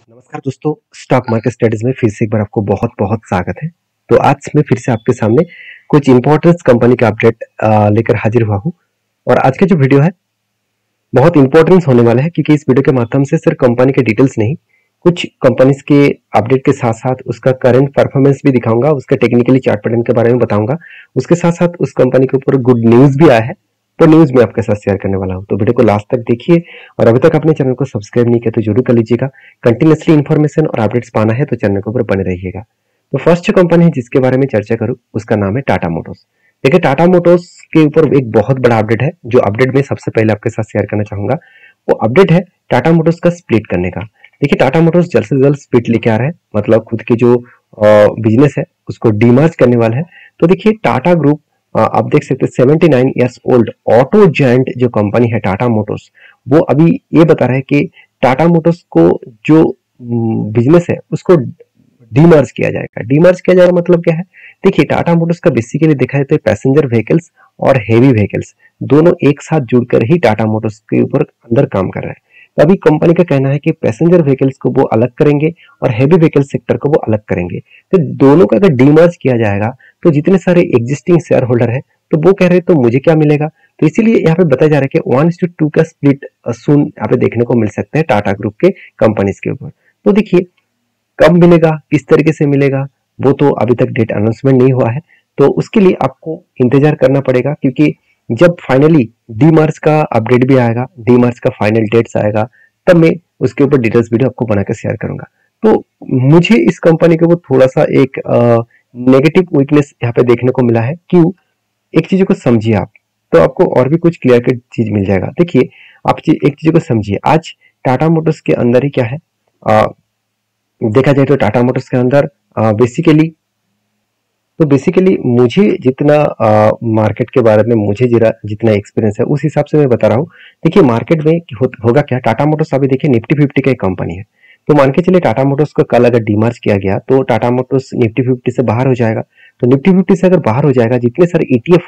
नमस्कार दोस्तों, stock market studies में फिर से एक बार आपको बहुत बहुत स्वागत है। तो आज मैं फिर से आपके सामने कुछ इंपॉर्टेंट कंपनी का अपडेट लेकर हाजिर हुआ हूँ। और आज का जो वीडियो है बहुत इंपॉर्टेंस होने वाला है, क्योंकि इस वीडियो के माध्यम से सिर्फ कंपनी के डिटेल्स नहीं, कुछ कंपनीज के अपडेट के साथ साथ उसका करंट परफॉर्मेंस भी दिखाऊंगा, उसका टेक्निकली चार्ट पैटर्न के बारे में बताऊंगा। उसके साथ साथ उस कंपनी के ऊपर गुड न्यूज भी आया है, तो न्यूज में आपके साथ शेयर करने वाला हूं। तो वीडियो को लास्ट तक देखिए, और अभी तक अपने चैनल को सब्सक्राइब नहीं किया तो जरूर कर लीजिएगा। कंटिन्यूसली इन्फॉर्मेशन और अपडेट्स पाना है तो चैनल के ऊपर बने रहिएगा। तो फर्स्ट जो कंपनी है जिसके बारे में चर्चा करूं उसका नाम है टाटा मोटर्स। देखिए, टाटा मोटर्स के ऊपर एक बहुत बड़ा अपडेट है, जो अपडेट में सबसे पहले आपके साथ शेयर करना चाहूंगा। वो अपडेट है टाटा मोटर्स का स्प्लिट करने का। देखिए, टाटा मोटर्स जल्द से जल्द स्प्लिट लेके आ रहा है, मतलब खुद के जो बिजनेस है उसको डीमर्ज करने वाला है। तो देखिए, टाटा ग्रुप आप देख सकते हैं 79 ईयर्स ओल्ड ऑटो जायंट जो कंपनी है टाटा मोटर्स, वो अभी ये बता रहा है कि टाटा मोटर्स को जो बिजनेस है उसको डीमर्ज किया जाएगा। डीमर्ज किया जाएगा मतलब क्या है? देखिए, टाटा मोटर्स का बेसिकली देखा जाए तो पैसेंजर व्हीकल्स और हेवी व्हीकल्स दोनों एक साथ जुड़कर ही टाटा मोटर्स के ऊपर अंदर काम कर रहा है। तो अभी कंपनी का कहना है कि पैसेंजर व्हीकल्स को वो अलग करेंगे और हेवी व्हीकल सेक्टर को वो अलग करेंगे। तो दोनों का अगर डीमर्ज किया जाएगा तो जितने सारे एग्जिस्टिंग शेयर होल्डर है तो वो कह रहे हैं तो मुझे क्या मिलेगा। तो इसीलिए यहाँ पे बताया जा रहा है कि 1:2 का स्प्लिट सून यहाँ पे देखने को मिल सकता है टाटा ग्रुप के कंपनीज के ऊपर। तो देखिए, कब मिलेगा, किस तरीके से मिलेगा, वो तो अभी तक डेट अनाउंसमेंट नहीं हुआ है। तो उसके लिए आपको इंतजार करना पड़ेगा, क्योंकि जब फाइनली डीमर्ज का अपडेट भी आएगा, डीमर्ज का फाइनल डेट्स आएगा, तब मैं उसके ऊपर डिटेल्स वीडियो आपको बनाकर शेयर करूंगा। तो मुझे इस कंपनी के ऊपर थोड़ा सा एक नेगेटिव वीकनेस यहाँ पे देखने को मिला है। क्यों? एक चीज को समझिए आप, तो आपको और भी कुछ क्लियर कट चीज मिल जाएगा। देखिए, आप एक चीज को समझिए, आज टाटा मोटर्स के अंदर ही क्या है, देखा जाए तो टाटा मोटर्स के अंदर बेसिकली मुझे जितना मार्केट के बारे में मुझे जितना एक्सपीरियंस है उस हिसाब से मैं बता रहा हूँ। देखिए, मार्केट में होगा क्या, टाटा मोटर्स अभी देखिए निफ्टी 50 का एक कंपनी है। तो मान के चलिए टाटा मोटर्स को कल अगर डीमर्ज किया गया तो टाटा मोटर्स निफ्टी 50 से बाहर हो जाएगा। तो निफ्टी 50 से अगर बाहर हो जाएगा, जितने सारे ईटीएफ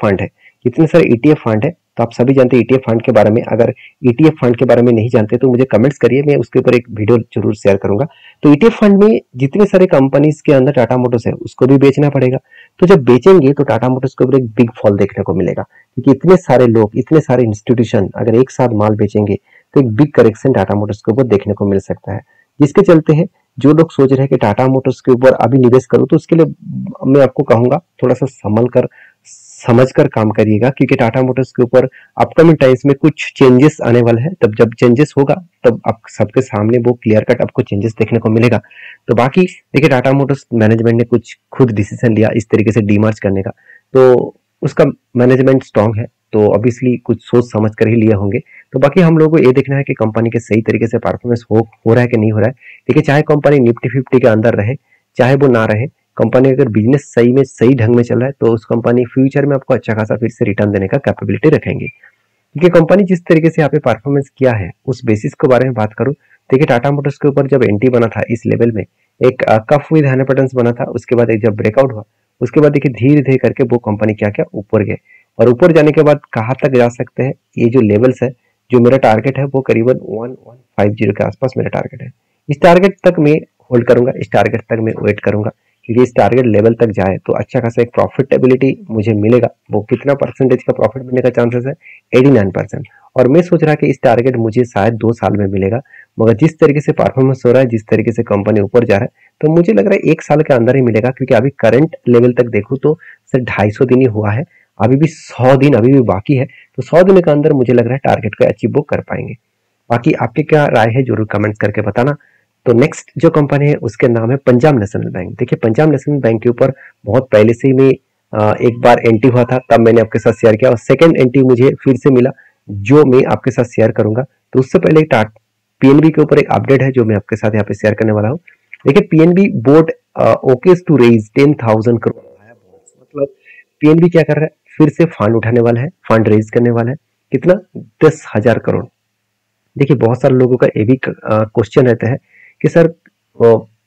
फंड है, तो आप सभी जानते हैं ईटीएफ फंड के बारे में। अगर ईटीएफ फंड के बारे में नहीं जानते तो मुझे कमेंट्स करिए, मैं उसके ऊपर एक वीडियो जरूर शेयर करूंगा। तो ईटीएफ फंड में जितने सारे कंपनीज के अंदर टाटा मोटर्स है उसको भी बेचना पड़ेगा। तो जब बेचेंगे तो टाटा मोटर्स के ऊपर एक बिग फॉल देखने को मिलेगा, क्योंकि इतने सारे लोग, इतने सारे इंस्टीट्यूशन अगर एक साथ माल बेचेंगे तो एक बिग करेक्शन टाटा मोटर्स के ऊपर देखने को मिल सकता है। जिसके चलते हैं जो लोग सोच रहे हैं कि टाटा मोटर्स के ऊपर अभी निवेश करूं, तो उसके लिए मैं आपको कहूंगा थोड़ा सा संभल कर समझ कर काम करिएगा, क्योंकि टाटा मोटर्स के ऊपर अपकमिंग टाइम्स में कुछ चेंजेस आने वाले हैं। तब जब चेंजेस होगा तब आप सबके सामने वो क्लियर कट आपको चेंजेस देखने को मिलेगा। तो बाकी देखिए, टाटा मोटर्स मैनेजमेंट ने कुछ खुद डिसीजन लिया इस तरीके से डीमर्ज करने का, तो उसका मैनेजमेंट स्ट्रांग है, तो ऑब्वियसली कुछ सोच समझ कर ही लिए होंगे। तो बाकी हम लोगों को ये देखना है कि कंपनी के सही तरीके से परफॉर्मेंस हो रहा है कि नहीं हो रहा है। देखिए, चाहे कंपनी निफ्टी 50 के अंदर रहे चाहे वो ना रहे, कंपनी अगर बिजनेस सही में सही ढंग में चल रहा है तो उस कंपनी फ्यूचर में आपको अच्छा खासा फिर से रिटर्न देने का कैपेबिलिटी रखेंगे। क्योंकि कंपनी जिस तरीके से यहाँ पे परफॉर्मेंस किया है उस बेसिस के बारे में बात करूं, देखिए टाटा मोटर्स के ऊपर जब एंट्री बना था इस लेवल में, एक कफ विद हैंड पैटर्न्स बना था, उसके बाद एक जब ब्रेकआउट हुआ उसके बाद देखिए धीरे धीरे करके वो कंपनी क्या क्या ऊपर गए, और ऊपर जाने के बाद कहाँ तक जा सकते हैं, ये जो लेवल्स है, जो मेरा टारगेट है वो करीबन 1150 के आसपास मेरा टारगेट है। इस टारगेट तक मैं होल्ड करूंगा, इस टारगेट तक मैं वेट करूंगा, क्योंकि इस टारगेट लेवल तक जाए तो अच्छा खासा एक प्रॉफिटेबिलिटी मुझे मिलेगा। वो कितना परसेंटेज का प्रॉफिट मिलने का चांसेस है? 89%। और मैं सोच रहा कि इस टारगेट मुझे शायद 2 साल में मिलेगा, मगर जिस तरीके से परफॉर्मेंस हो रहा है, जिस तरीके से कंपनी ऊपर जा रहा है, तो मुझे लग रहा है 1 साल के अंदर ही मिलेगा। क्योंकि अभी करंट लेवल तक देखूं तो सिर्फ 250 दिन ही हुआ है, अभी भी 100 दिन अभी भी बाकी है। तो 100 दिन के अंदर मुझे लग रहा है टारगेट को अचीव वो कर पाएंगे। बाकी आपकी क्या राय है जरूर कमेंट्स करके बताना। तो नेक्स्ट जो कंपनी है उसके नाम है पंजाब नेशनल बैंक। देखिए, पंजाब नेशनल बैंक के ऊपर बहुत पहले से ही मैं एक बार एंट्री हुआ था, तब मैंने आपके साथ शेयर किया, और सेकंड एंट्री मुझे फिर से मिला जो मैं आपके साथ शेयर करूंगा। तो उससे पहले पीएनबी के ऊपर एक अपडेट है जो मैं आपके साथ यहाँ पे शेयर करने वाला हूँ। देखिए, PNB board okays to raise 10,000 crore, मतलब पीएनबी क्या कर रहा है, फिर से फंड उठाने वाला है, फंड रेज करने वाला है। कितना? 10,000 करोड़। देखिए, बहुत सारे लोगों का ये भी क्वेश्चन रहता है कि सर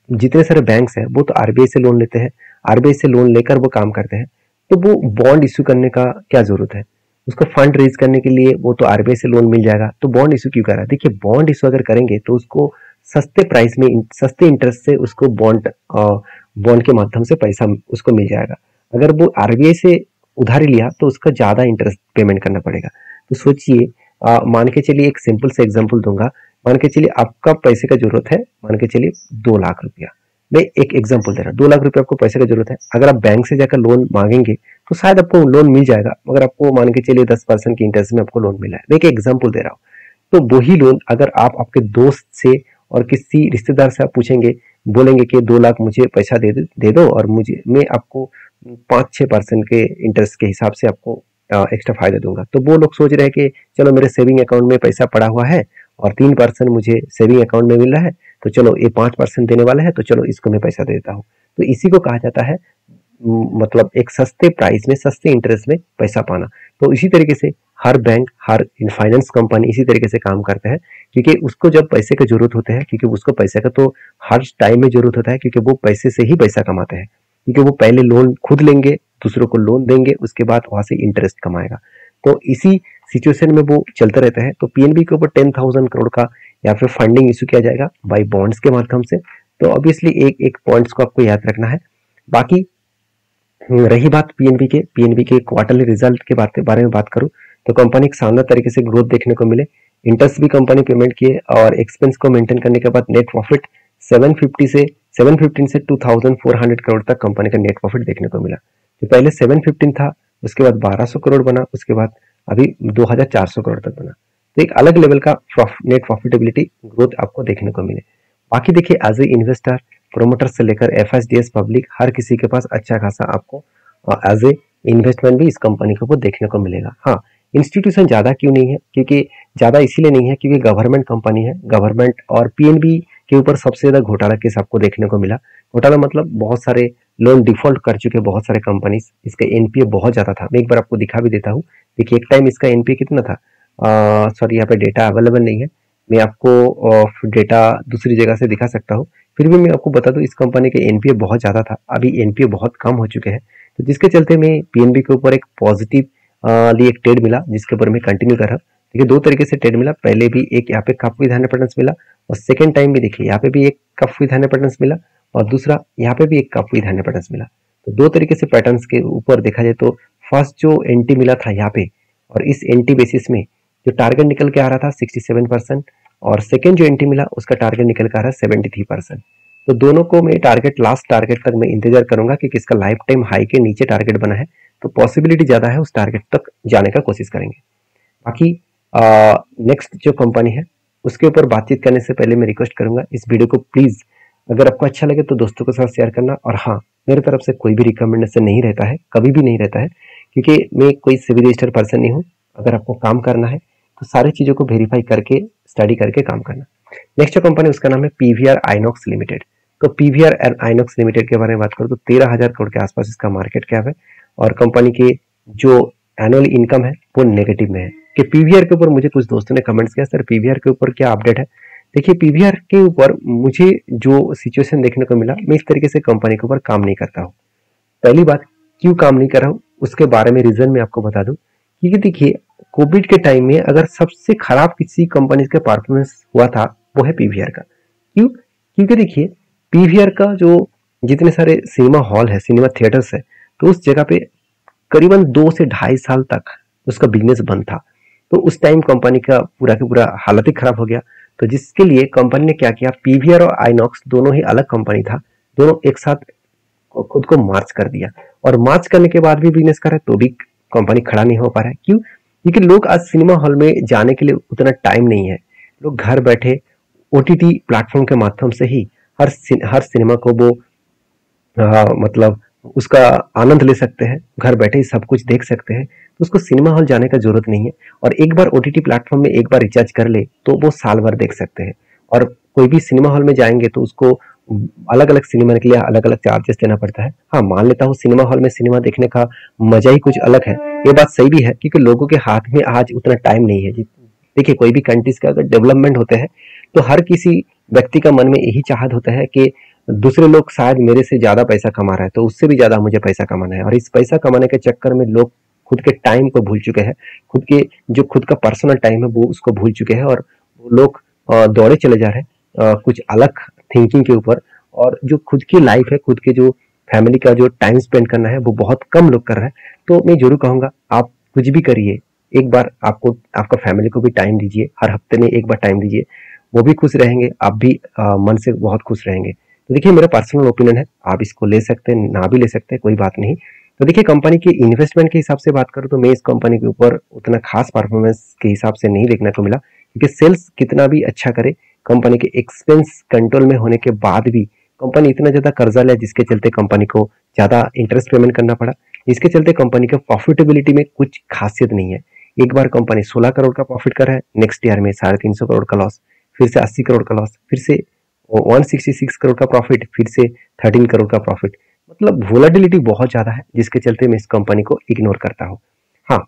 जितने सारे बैंक्स हैं वो तो आरबीआई से लोन लेते हैं, आरबीआई से लोन लेकर वो काम करते हैं, तो वो बॉन्ड इश्यू करने का क्या जरूरत है? उसका फंड रेज करने के लिए वो तो आरबीआई से लोन मिल जाएगा, तो बॉन्ड इश्यू क्यों कर रहा है? देखिए, बॉन्ड इश्यू अगर करेंगे तो उसको सस्ते प्राइस में सस्ते इंटरेस्ट से उसको बॉन्ड के माध्यम से पैसा उसको मिल जाएगा। अगर वो आरबीआई से उधारी लिया तो उसका ज़्यादा इंटरेस्ट पेमेंट करना पड़ेगा। तो सोचिए, मान के चलिए एक सिंपल से एग्जांपल दूंगा। मान के चलिए आपका पैसे का जरूरत है, मान के चलिए 2 लाख रुपया। मैं एक एग्जांपल दे रहा हूँ, 2 लाख रुपया आपको पैसे का जरूरत है। अगर आप बैंक से जाकर लोन मांगेंगे तो शायद आपको लोन मिल जाएगा, मगर आपको मान के चलिए 10% की इंटरेस्ट में आपको लोन मिला है। मैं एक एग्जाम्पल दे रहा हूँ। तो वही लोन अगर आप आपके दोस्त से और किसी रिश्तेदार से आप पूछेंगे, बोलेंगे कि 2 लाख मुझे पैसा दे दो और मैं आपको 5-6% के इंटरेस्ट के हिसाब से आपको एक्स्ट्रा फायदा दूंगा। तो वो लोग सोच रहे हैं कि चलो मेरे सेविंग अकाउंट में पैसा पड़ा हुआ है और 3% मुझे सेविंग अकाउंट में मिल रहा है, तो चलो ये 5% देने वाला है, तो चलो इसको मैं पैसा दे देता हूँ। तो इसी को कहा जाता है मतलब एक सस्ते प्राइस में सस्ते इंटरेस्ट में पैसा पाना। तो इसी तरीके से हर बैंक, हर फाइनेंस कंपनी इसी तरीके से काम करते हैं, क्योंकि उसको जब पैसे की जरूरत होते हैं, क्योंकि उसको पैसे का तो हर टाइम में जरूरत होता है, क्योंकि वो पैसे से ही पैसा कमाते हैं। क्योंकि वो पहले लोन खुद लेंगे, दूसरों को लोन देंगे, उसके बाद वहां से इंटरेस्ट कमाएगा। तो इसी सिचुएशन में वो चलते रहते हैं। तो पीएनबी के ऊपर 10,000 करोड़ का या फिर फंडिंग इशू किया जाएगा बाई बॉन्ड्स के माध्यम से। तो ऑब्वियसली एक एक पॉइंट्स को आपको याद रखना है। बाकी रही बात पीएनबी के क्वार्टरली रिजल्ट के बारे में बात करूं तो कंपनी एक शानदार तरीके से ग्रोथ देखने को मिले। इंटरेस्ट भी कंपनी पेमेंट किए और एक्सपेंस को मेंटेन करने के बाद नेट प्रॉफिट 715 से 2400 करोड़ तक कंपनी का नेट प्रॉफिट देखने को मिला। जो पहले 715 था, उसके बाद 1200 करोड़ बना, उसके बाद अभी 2400 करोड़ तक बना। तो एक अलग लेवल का नेट प्रॉफिटेबिलिटी ग्रोथ आपको देखने को मिले। बाकी देखिए, एज ए इन्वेस्टर, प्रोमोटर से लेकर एफएसडीएस पब्लिक, हर किसी के पास अच्छा खासा आपको एज ए इन्वेस्टमेंट भी इस कंपनी के ऊपर देखने को मिलेगा। हाँ, इंस्टीट्यूशन ज़्यादा क्यों नहीं है, क्योंकि ज़्यादा इसीलिए नहीं है क्योंकि गवर्नमेंट कंपनी है। गवर्नमेंट और पीएनबी के ऊपर सबसे ज़्यादा घोटाला केस आपको देखने को मिला। घोटाला मतलब बहुत सारे लोन डिफॉल्ट कर चुके बहुत सारे कंपनीज, इसका एनपीए बहुत ज़्यादा था। मैं एक बार आपको दिखा भी देता हूँ। देखिए, एक टाइम इसका एनपीए कितना था, सॉरी यहाँ पे डेटा अवेलेबल नहीं है, मैं आपको डेटा दूसरी जगह से दिखा सकता हूँ। फिर भी मैं आपको बता दूं, इस कंपनी के एनपीए बहुत ज़्यादा था, अभी एनपीए बहुत कम हो चुके हैं। तो जिसके चलते मैं पीएनबी के ऊपर एक पॉजिटिव लिए एक ट्रेड मिला, जिसके ऊपर मैं कंटिन्यू कर रहा हूँ। देखिए, दो तरीके से ट्रेड मिला। पहले भी एक यहाँ पे कप विद 100% मिला और सेकेंड टाइम भी देखिए यहाँ पे भी एक कप विद 100% मिला और दूसरा यहाँ पे भी एक कप विद 100% मिला। तो दो तरीके से पैटर्न्स के ऊपर देखा जाए तो फर्स्ट जो एंटी मिला था यहाँ पे, और इस एंटी बेसिस में जो टारगेट निकल के आ रहा था 67% और सेकेंड जो एंटी मिला उसका टारगेट निकल के आ रहा है 73%। तो दोनों को मैं लास्ट टारगेट तक मैं इंतजार करूंगा कि किसका लाइफ टाइम हाई के नीचे टारगेट बना है, तो पॉसिबिलिटी ज्यादा है उस टारगेट तक जाने का कोशिश करेंगे। बाकी नेक्स्ट जो कंपनी है उसके ऊपर बातचीत करने से पहले मैं रिक्वेस्ट करूंगा, इस वीडियो को प्लीज अगर आपको अच्छा लगे तो दोस्तों के साथ शेयर करना। और हाँ, मेरे तरफ से कोई भी रिकमेंडेशन नहीं रहता है, कभी भी नहीं रहता है, क्योंकि मैं कोई सिविल रजिस्टर पर्सन नहीं हूँ। अगर आपको काम करना है तो सारी चीजों को वेरीफाई करके, स्टडी करके काम करना। नेक्स्ट जो कंपनी उसका नाम है पीवीआर आइनॉक्स लिमिटेड। तो पीवीआर एंड आइनॉक्स लिमिटेड के बारे में बात करूँ तो 13,000 करोड़ के आसपास इसका मार्केट कैप है और कंपनी के जो एनुअल इनकम है वो नेगेटिव में है। कि पीवीआर के ऊपर मुझे कुछ दोस्तों ने कमेंट्स किया, सर पीवीआर के ऊपर क्या अपडेट है। देखिए, पीवीआर के ऊपर मुझे जो सिचुएशन देखने को मिला, मैं इस तरीके से कंपनी के ऊपर काम नहीं करता हूँ। पहली बात, क्यों काम नहीं कर रहा हूँ उसके बारे में रीजन मैं आपको बता दूं। क्योंकि देखिए, कोविड के टाइम में अगर सबसे खराब किसी कंपनी का परफॉर्मेंस हुआ था वो है पीवीआर का। क्यों? क्योंकि देखिए, पीवीआर का जो जितने सारे सिनेमा हॉल है, सिनेमा थिएटर्स है, तो उस जगह पे करीबन 2 से 2.5 साल तक उसका बिजनेस बंद था। तो उस टाइम कंपनी का पूरा का पूरा हालत ही खराब हो गया। तो जिसके लिए कंपनी ने क्या किया, पीवीआर और आइनॉक्स दोनों ही अलग कंपनी था, दोनों एक साथ खुद को मार्च कर दिया। और मार्च करने के बाद भी बिजनेस कर रहा है तो भी कंपनी खड़ा नहीं हो पा रहा है। क्यों? क्योंकि लोग आज सिनेमा हॉल में जाने के लिए उतना टाइम नहीं है। लोग घर बैठे ओटीटी प्लेटफॉर्म के माध्यम से ही हर सिनेमा को वो मतलब उसका आनंद ले सकते हैं, घर बैठे ही सब कुछ देख सकते हैं। तो उसको सिनेमा हॉल जाने का जरूरत नहीं है। और एक बार ओटीटी प्लेटफॉर्म में एक बार रिचार्ज कर ले तो वो साल भर देख सकते हैं। और कोई भी सिनेमा हॉल में जाएंगे तो उसको अलग अलग सिनेमा के लिए अलग अलग चार्जेस देना पड़ता है। हाँ, मान लेता हूँ सिनेमा हॉल में सिनेमा देखने का मजा ही कुछ अलग है, ये बात सही भी है, क्योंकि लोगों के हाथ में आज उतना टाइम नहीं है। देखिए, कोई भी कंट्रीज का अगर डेवलपमेंट होते हैं तो हर किसी व्यक्ति का मन में यही चाहत होता है कि दूसरे लोग शायद मेरे से ज्यादा पैसा कमा रहा है तो उससे भी ज्यादा मुझे पैसा कमाना है। और इस पैसा कमाने के चक्कर में लोग खुद के टाइम को भूल चुके हैं, खुद का पर्सनल टाइम है वो उसको भूल चुके हैं और वो लोग दौड़े चले जा रहे हैं कुछ अलग थिंकिंग के ऊपर, और जो खुद की लाइफ है, खुद के जो फैमिली का जो टाइम स्पेंड करना है वो बहुत कम लोग कर रहे हैं। तो मैं जरूर कहूंगा आप कुछ भी करिए, एक बार आपको आपका फैमिली को भी टाइम दीजिए, हर हफ्ते में एक बार टाइम दीजिए, वो भी खुश रहेंगे, आप भी मन से बहुत खुश रहेंगे। तो देखिए मेरा पर्सनल ओपिनियन है, आप इसको ले सकते हैं, ना भी ले सकते हैं, कोई बात नहीं। तो देखिए कंपनी की इन्वेस्टमेंट के हिसाब से बात करूं तो मैं इस कंपनी के ऊपर उतना खास परफॉर्मेंस के हिसाब से नहीं देखने को मिला, क्योंकि सेल्स कितना भी अच्छा करे, कंपनी के एक्सपेंस कंट्रोल में होने के बाद भी कंपनी इतना ज्यादा कर्जा लिया जिसके चलते कंपनी को ज्यादा इंटरेस्ट पेमेंट करना पड़ा, जिसके चलते कंपनी के प्रॉफिटेबिलिटी में कुछ खासियत नहीं है। एक बार कंपनी 16 करोड़ का प्रॉफिट कर रहा है, नेक्स्ट ईयर में 350 करोड़ का लॉस, फिर से 80 करोड़ का लॉस, फिर से 166 करोड़ का प्रॉफिट, फिर से 13 करोड़ का प्रॉफिट। मतलब वोलाटिलिटी बहुत ज्यादा है, जिसके चलते मैं इस कंपनी को इग्नोर करता हूँ। हाँ,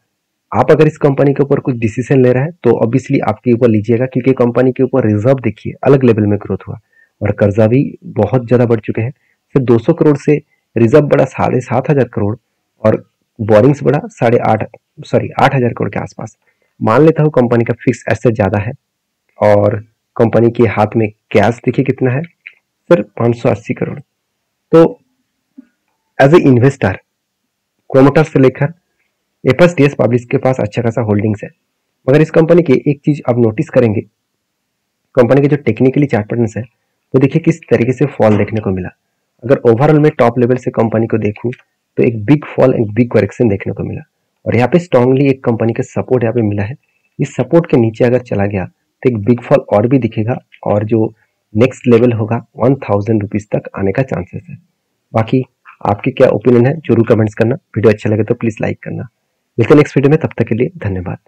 आप अगर इस कंपनी के ऊपर कुछ डिसीजन ले रहे हैं तो ऑब्वियसली आपके ऊपर लीजिएगा, क्योंकि कंपनी के ऊपर रिजर्व देखिए अलग लेवल में ग्रोथ हुआ, और कर्जा भी बहुत ज्यादा बढ़ चुके हैं। सिर्फ 200 करोड़ से रिजर्व बढ़ा 7,500 करोड़, और बोरिंग्स बढ़ा 8,000 करोड़ के आसपास। मान लेता हूँ कंपनी का फिक्स एसेट ज्यादा है, और कंपनी के हाथ में कैश देखिए कितना है, सिर्फ 580 करोड़। तो एज ए इन्वेस्टर, प्रोमोटर से लेकर एफएस डीएस पब्लिश के पास अच्छा खासा होल्डिंग्स है। मगर इस कंपनी की एक चीज आप नोटिस करेंगे, कंपनी के जो टेक्निकली चार्ट पैटर्न्स है तो देखिए किस तरीके से फॉल देखने को मिला। अगर ओवरऑल में टॉप लेवल से कंपनी को देखूं तो एक big fall and big correction देखने को मिला, और यहाँ पे स्ट्रांगली एक कंपनी का सपोर्ट यहाँ पे मिला है। इस सपोर्ट के नीचे अगर चला गया तो एक बिग फॉल और भी दिखेगा, और जो नेक्स्ट लेवल होगा 1000 रुपीज तक आने का चांसेस है। बाकी आपके क्या ओपिनियन है जरूर कमेंट्स करना, वीडियो अच्छा लगे तो प्लीज लाइक करना। मिलते हैं नेक्स्ट वीडियो में, तब तक के लिए धन्यवाद।